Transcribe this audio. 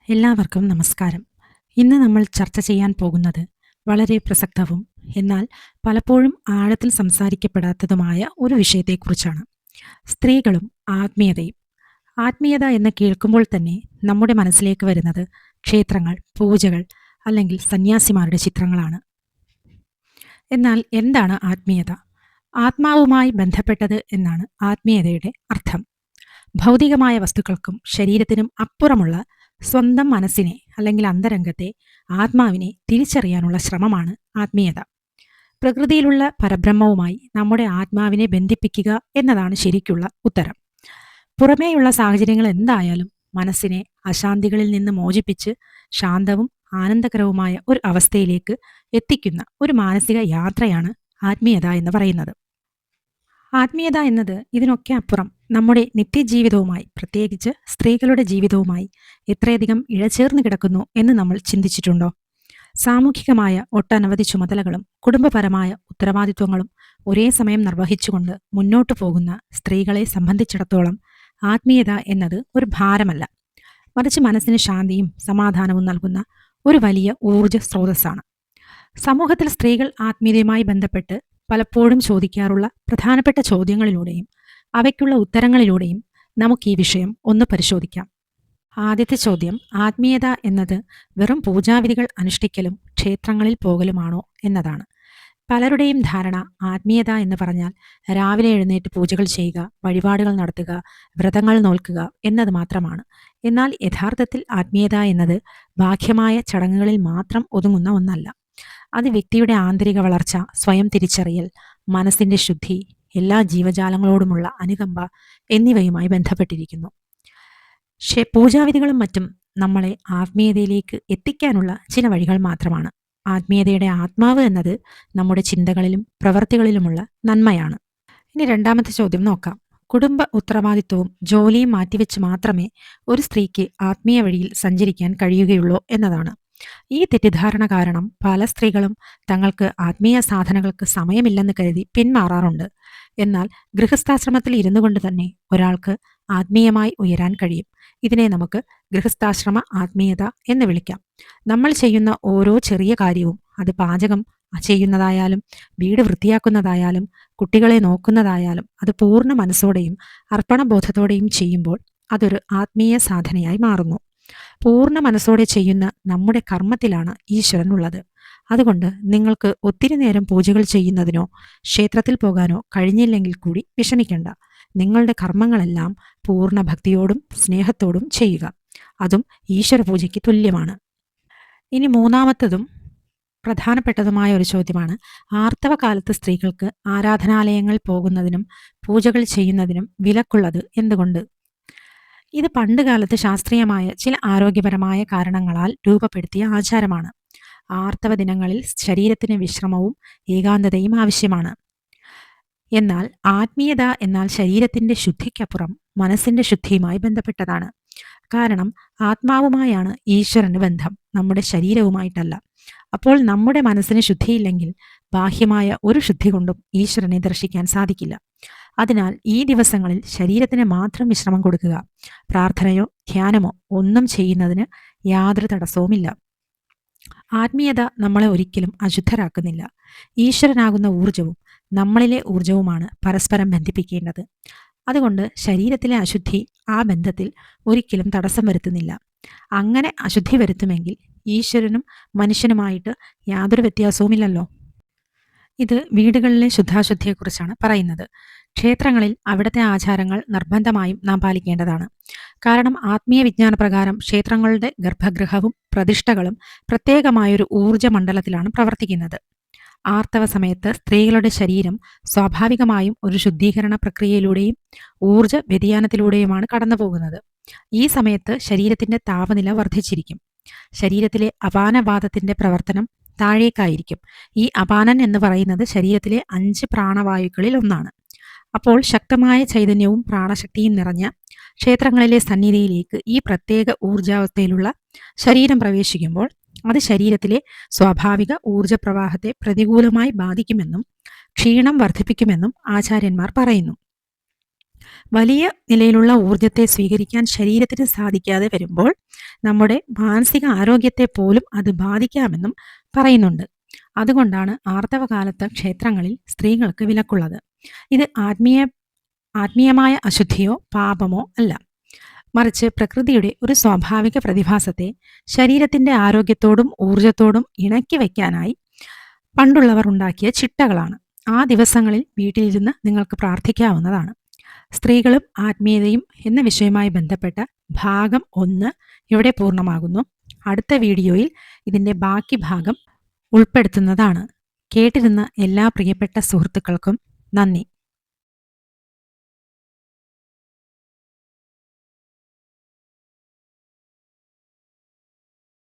എല്ലാവർക്കും നമസ്കാരം. ഇന്ന് നമ്മൾ ചർച്ച ചെയ്യാൻ പോകുന്നത് വളരെ പ്രസക്തവും എന്നാൽ പലപ്പോഴും ആഴത്തിൽ സംസാരിക്കപ്പെടാത്തതുമായ ഒരു വിഷയത്തെക്കുറിച്ചാണ്. സ്ത്രീകളും ആത്മീയതയും. ആത്മീയത എന്ന് കേൾക്കുമ്പോൾ തന്നെ നമ്മുടെ മനസ്സിലേക്ക് വരുന്നത് ക്ഷേത്രങ്ങൾ, പൂജകൾ അല്ലെങ്കിൽ സന്യാസിമാരുടെ ചിത്രങ്ങളാണ്. എന്നാൽ എന്താണ് ആത്മീയത? ആത്മാവുമായി ബന്ധപ്പെട്ടത് എന്നാണ് ആത്മീയതയുടെ അർത്ഥം. ഭൗതികമായ വസ്തുക്കൾക്കും ശരീരത്തിനും അപ്പുറമുള്ള സ്വന്തം മനസ്സിനെ അല്ലെങ്കിൽ അന്തരംഗത്തെ, ആത്മാവിനെ തിരിച്ചറിയാനുള്ള ശ്രമമാണ് ആത്മീയത. പ്രകൃതിയിലുള്ള പരബ്രഹ്മവുമായി നമ്മുടെ ആത്മാവിനെ ബന്ധിപ്പിക്കുക എന്നതാണ് ശരിക്കുള്ള ഉത്തരം. പുറമേയുള്ള സാഹചര്യങ്ങൾ എന്തായാലും മനസ്സിനെ അശാന്തികളിൽ നിന്ന് മോചിപ്പിച്ച് ശാന്തവും ആനന്ദകരവുമായ ഒരു അവസ്ഥയിലേക്ക് എത്തിക്കുന്ന ഒരു മാനസിക യാത്രയാണ് ആത്മീയത എന്ന് പറയുന്നത്. ആത്മീയത എന്നത് ഇതിനൊക്കെ അപ്പുറം നമ്മുടെ നിത്യജീവിതവുമായി, പ്രത്യേകിച്ച് സ്ത്രീകളുടെ ജീവിതവുമായി എത്രയധികം ഇഴചേർന്ന് കിടക്കുന്നു എന്ന് നമ്മൾ ചിന്തിച്ചിട്ടുണ്ടോ? സാമൂഹികമായ ഒട്ടനവധി ചുമതലകളും കുടുംബപരമായ ഉത്തരവാദിത്വങ്ങളും ഒരേ സമയം നിർവഹിച്ചുകൊണ്ട് മുന്നോട്ടു പോകുന്ന സ്ത്രീകളെ സംബന്ധിച്ചിടത്തോളം ആത്മീയത എന്നത് ഒരു ഭാരമല്ല, മറിച്ച് മനസ്സിന് ശാന്തിയും സമാധാനവും നൽകുന്ന ഒരു വലിയ ഊർജ സ്രോതസ്സാണ്. സമൂഹത്തിൽ സ്ത്രീകൾ ആത്മീയതയുമായി ബന്ധപ്പെട്ട് പലപ്പോഴും ചോദിക്കാറുള്ള പ്രധാനപ്പെട്ട ചോദ്യങ്ങളിലൂടെയും അവയ്ക്കുള്ള ഉത്തരങ്ങളിലൂടെയും നമുക്ക് ഈ വിഷയം ഒന്ന് പരിശോധിക്കാം. ആദ്യത്തെ ചോദ്യം, ആത്മീയത എന്നത് വെറും പൂജാവിധികൾ അനുഷ്ഠിക്കലും ക്ഷേത്രങ്ങളിൽ പോകലുമാണോ എന്നതാണ്. പലരുടെയും ധാരണ ആത്മീയത എന്ന് പറഞ്ഞാൽ രാവിലെ എഴുന്നേറ്റ് പൂജകൾ ചെയ്യുക, വഴിപാടുകൾ നടത്തുക, വ്രതങ്ങൾ നോൽക്കുക എന്നത് മാത്രമാണ്. എന്നാൽ യഥാർത്ഥത്തിൽ ആത്മീയത എന്നത് ബാഹ്യമായ ചടങ്ങുകളിൽ മാത്രം ഒതുങ്ങുന്ന ഒന്നല്ല. അത് വ്യക്തിയുടെ ആന്തരിക വളർച്ച, സ്വയം തിരിച്ചറിയൽ, മനസ്സിന്റെ ശുദ്ധി, എല്ലാ ജീവജാലങ്ങളോടുമുള്ള അനുകമ്പ എന്നിവയുമായി ബന്ധപ്പെട്ടിരിക്കുന്നു. പൂജാവിധികളും മറ്റും നമ്മളെ ആത്മീയതയിലേക്ക് എത്തിക്കാനുള്ള ചില വഴികൾ മാത്രമാണ്. ആത്മീയതയുടെ ആത്മാവ് എന്നത് നമ്മുടെ ചിന്തകളിലും പ്രവർത്തികളിലുമുള്ള നന്മയാണ്. ഇനി രണ്ടാമത്തെ ചോദ്യം നോക്കാം. കുടുംബ ഉത്തരവാദിത്വവും ജോലിയും മാറ്റിവെച്ച് മാത്രമേ ഒരു സ്ത്രീക്ക് ആത്മീയ വഴിയിൽ സഞ്ചരിക്കാൻ കഴിയുകയുള്ളൂ എന്നതാണ്. ഈ തെറ്റിദ്ധാരണ കാരണം പല സ്ത്രീകളും തങ്ങൾക്ക് ആത്മീയ സാധനങ്ങൾക്ക് സമയമില്ലെന്ന് കരുതി പിന്മാറാറുണ്ട്. എന്നാൽ ഗൃഹസ്ഥാശ്രമത്തിൽ ഇരുന്നു കൊണ്ട് തന്നെ ഒരാൾക്ക് ആത്മീയമായി ഉയരാൻ കഴിയും. ഇതിനെ നമുക്ക് ഗൃഹസ്ഥാശ്രമ ആത്മീയത എന്ന് വിളിക്കാം. നമ്മൾ ചെയ്യുന്ന ഓരോ ചെറിയ കാര്യവും, അത് പാചകം ചെയ്യുന്നതായാലും വീട് വൃത്തിയാക്കുന്നതായാലും കുട്ടികളെ നോക്കുന്നതായാലും, അത് പൂർണ്ണ മനസ്സോടെയും അർപ്പണബോധത്തോടെയും ചെയ്യുമ്പോൾ അതൊരു ആത്മീയ സാധനയായി മാറുന്നു. പൂർണ്ണ മനസ്സോടെ ചെയ്യുന്ന നമ്മുടെ കർമ്മത്തിലാണ് ഈശ്വരൻ ഉള്ളത്. അതുകൊണ്ട് നിങ്ങൾക്ക് ഒത്തിരി നേരം പൂജകൾ ചെയ്യുന്നതിനോ ക്ഷേത്രത്തിൽ പോകാനോ കഴിഞ്ഞില്ലെങ്കിൽ കൂടി വിഷമിക്കേണ്ട. നിങ്ങളുടെ കർമ്മങ്ങളെല്ലാം പൂർണ്ണ ഭക്തിയോടും സ്നേഹത്തോടും ചെയ്യുക. അതും ഈശ്വര പൂജയ്ക്ക് തുല്യമാണ്. ഇനി മൂന്നാമത്തതും പ്രധാനപ്പെട്ടതുമായ ഒരു ചോദ്യമാണ്, ആർത്തവ കാലത്ത് സ്ത്രീകൾക്ക് ആരാധനാലയങ്ങൾ പോകുന്നതിനും പൂജകൾ ചെയ്യുന്നതിനും വിലക്കുള്ളത് എന്തുകൊണ്ട്? ഇത് പണ്ടുകാലത്ത് ശാസ്ത്രീയമായ ചില ആരോഗ്യപരമായ കാരണങ്ങളാൽ രൂപപ്പെടുത്തിയ ആചാരമാണ്. ആർത്തവ ദിനങ്ങളിൽ ശരീരത്തിന് വിശ്രമവും ഏകാന്തതയും ആവശ്യമാണ്. എന്നാൽ ആത്മീയത എന്നാൽ ശരീരത്തിന്റെ ശുദ്ധിക്കപ്പുറം മനസ്സിന്റെ ശുദ്ധിയുമായി ബന്ധപ്പെട്ടതാണ്. കാരണം ആത്മാവുമായാണ് ഈശ്വരന് ബന്ധം, നമ്മുടെ ശരീരവുമായിട്ടല്ല. അപ്പോൾ നമ്മുടെ മനസ്സിന് ശുദ്ധിയില്ലെങ്കിൽ ബാഹ്യമായ ഒരു ശുദ്ധി കൊണ്ടും ഈശ്വരനെ ദർശിക്കാൻ സാധിക്കില്ല. അതിനാൽ ഈ ദിവസങ്ങളിൽ ശരീരത്തിന് മാത്രം വിശ്രമം കൊടുക്കുക. പ്രാർത്ഥനയോ ധ്യാനമോ ഒന്നും ചെയ്യുന്നതിന് യാതൊരു തടസ്സവുമില്ല. ആത്മീയത നമ്മളെ ഒരിക്കലും അശുദ്ധരാക്കുന്നില്ല. ഈശ്വരനാകുന്ന ഊർജവും നമ്മളിലെ ഊർജവുമാണ് പരസ്പരം ബന്ധിപ്പിക്കേണ്ടത്. അതുകൊണ്ട് ശരീരത്തിലെ അശുദ്ധി ആ ബന്ധത്തിൽ ഒരിക്കലും തടസ്സം വരുത്തുന്നില്ല. അങ്ങനെ അശുദ്ധി വരുത്തുമെങ്കിൽ ഈശ്വരനും മനുഷ്യനുമായിട്ട് യാതൊരു വ്യത്യാസവുമില്ലല്ലോ. ഇത് വീടുകളിലെ ശുദ്ധാശുദ്ധിയെക്കുറിച്ചാണ് പറയുന്നത്. ക്ഷേത്രങ്ങളിൽ അവിടുത്തെ ആചാരങ്ങൾ നിർബന്ധമായും നാം പാലിക്കേണ്ടതാണ്. കാരണം ആത്മീയ വിജ്ഞാന പ്രകാരം ക്ഷേത്രങ്ങളുടെ ഗർഭഗൃഹവും പ്രതിഷ്ഠകളും പ്രത്യേകമായൊരു ഊർജ മണ്ഡലത്തിലാണ് പ്രവർത്തിക്കുന്നത്. ആർത്തവ സമയത്ത് സ്ത്രീകളുടെ ശരീരം സ്വാഭാവികമായും ഒരു ശുദ്ധീകരണ പ്രക്രിയയിലൂടെയും ഊർജ വ്യതിയാനത്തിലൂടെയുമാണ് കടന്നു പോകുന്നത്. ഈ സമയത്ത് ശരീരത്തിന്റെ താപനില വർദ്ധിച്ചിരിക്കും. ശരീരത്തിലെ അപാനവാതത്തിന്റെ പ്രവർത്തനം താഴേക്കായിരിക്കും. ഈ അപാനൻ എന്ന് പറയുന്നത് ശരീരത്തിലെ 5 പ്രാണവായുക്കളിൽ ഒന്നാണ്. അപ്പോൾ ശക്തമായ ചൈതന്യവും പ്രാണശക്തിയും നിറഞ്ഞ ക്ഷേത്രങ്ങളിലെ സന്നിധിയിലേക്ക് ഈ പ്രത്യേക ഊർജാവസ്ഥയിലുള്ള ശരീരം പ്രവേശിക്കുമ്പോൾ അത് ശരീരത്തിലെ സ്വാഭാവിക ഊർജപ്രവാഹത്തെ പ്രതികൂലമായി ബാധിക്കുമെന്നും ക്ഷീണം വർദ്ധിപ്പിക്കുമെന്നും ആചാര്യന്മാർ പറയുന്നു. വലിയ നിലയിലുള്ള ഊർജത്തെ സ്വീകരിക്കാൻ ശരീരത്തിന് സാധിക്കാതെ വരുമ്പോൾ നമ്മുടെ മാനസിക ആരോഗ്യത്തെ പോലും അത് ബാധിക്കാമെന്നും പറയുന്നുണ്ട്. അതുകൊണ്ടാണ് ആർത്തവകാലത്ത് ക്ഷേത്രങ്ങളിൽ സ്ത്രീകൾക്ക് വിലക്കുള്ളത്. ഇത് ആത്മീയമായ അശുദ്ധിയോ പാപമോ അല്ല, മറിച്ച് പ്രകൃതിയുടെ ഒരു സ്വാഭാവിക പ്രതിഭാസത്തെ ശരീരത്തിന്റെ ആരോഗ്യത്തോടും ഊർജത്തോടും ഇണക്കി വയ്ക്കാനായി പണ്ടുള്ളവർ ഉണ്ടാക്കിയ ചിട്ടകളാണ്. ആ ദിവസങ്ങളിൽ വീട്ടിലിരുന്ന് നിങ്ങൾക്ക് പ്രാർത്ഥിക്കാവുന്നതാണ്. സ്ത്രീകളും ആത്മീയതയും എന്ന വിഷയവുമായി ബന്ധപ്പെട്ട ഭാഗം 1 ഇവിടെ പൂർണ്ണമാകുന്നു. അടുത്ത വീഡിയോയിൽ ഇതിൻ്റെ ബാക്കി ഭാഗം ഉൾപ്പെടുത്തുന്നതാണ്. കേട്ടിരുന്ന എല്ലാ പ്രിയപ്പെട്ട സുഹൃത്തുക്കൾക്കും നന്ദി.